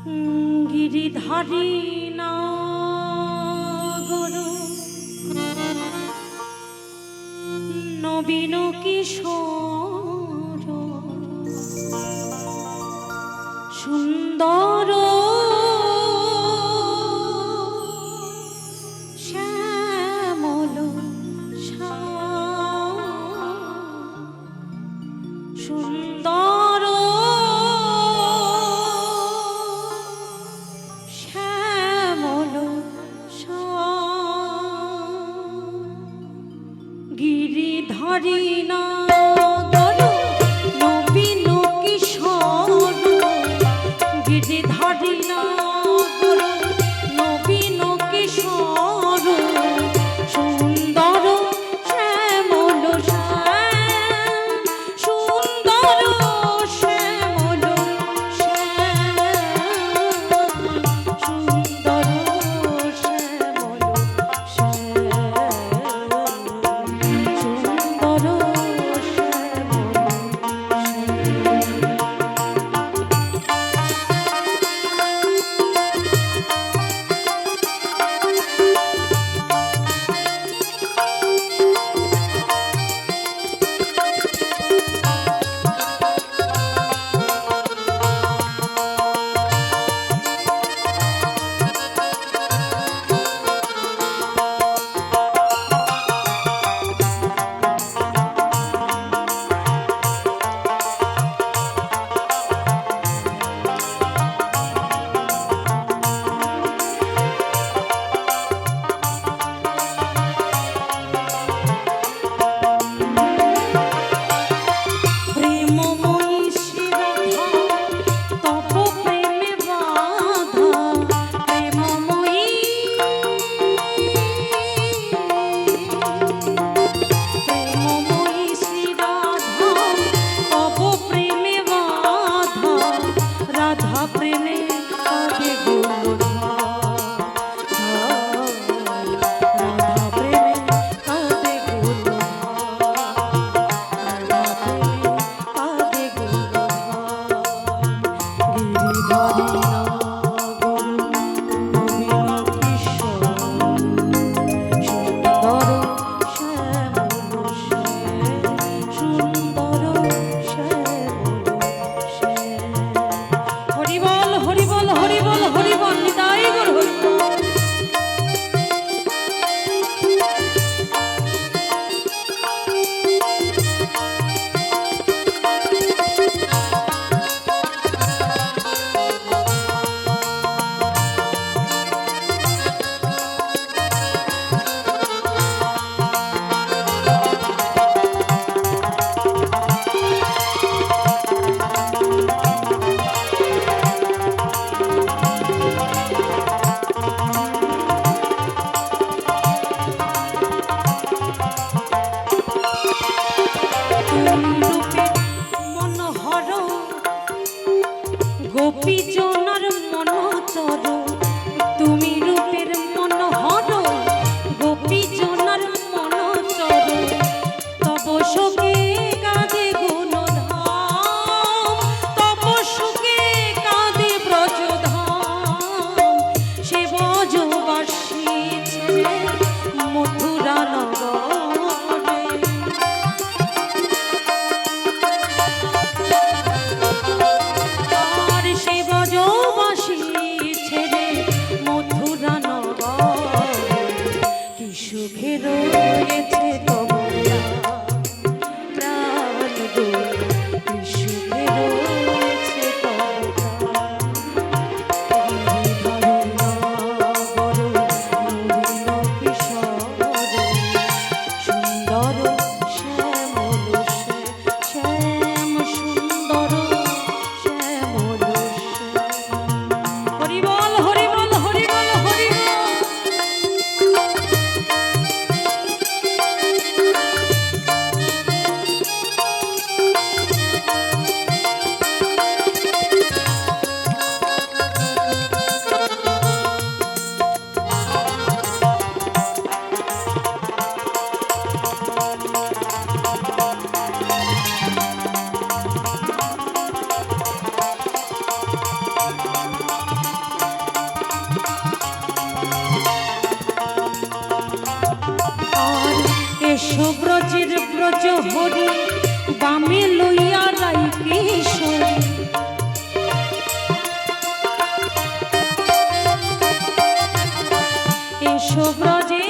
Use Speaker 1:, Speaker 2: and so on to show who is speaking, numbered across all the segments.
Speaker 1: গিরিধারী না গুরু নবীন কিশোর সুন্দর শ্যামল সুন্দর শ্যামল গিরিধারী না নবীন কিশোর গিরিধারী না নবীন কিশোর সুন্দর শ্যামল সুন্দর শ্যামল সুন্দর শ্যামল গোপী জনার মন চর তুমি রূপের মনোহর গোপী জনার মন চর তব শোকে কাঁদে গুণধাম তব শোকে কাঁদে ব্রজধাম সে ব্রজবাসী ছেড়ে মথুরা নগর ছেড়ে হরি বামে লইয়া রাই কিশোরী এসো ব্রজে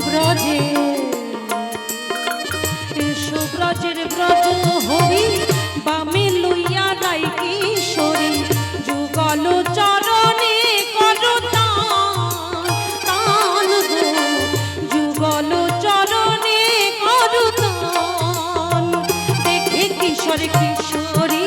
Speaker 1: ব্রজে এসো ব্রজের ব্রজ হরি বামে লইয়া রাই কিশোরী যুগল চরণে করো তান গো যুগল চরণে করো তান দেখে কিশোর কিশোরী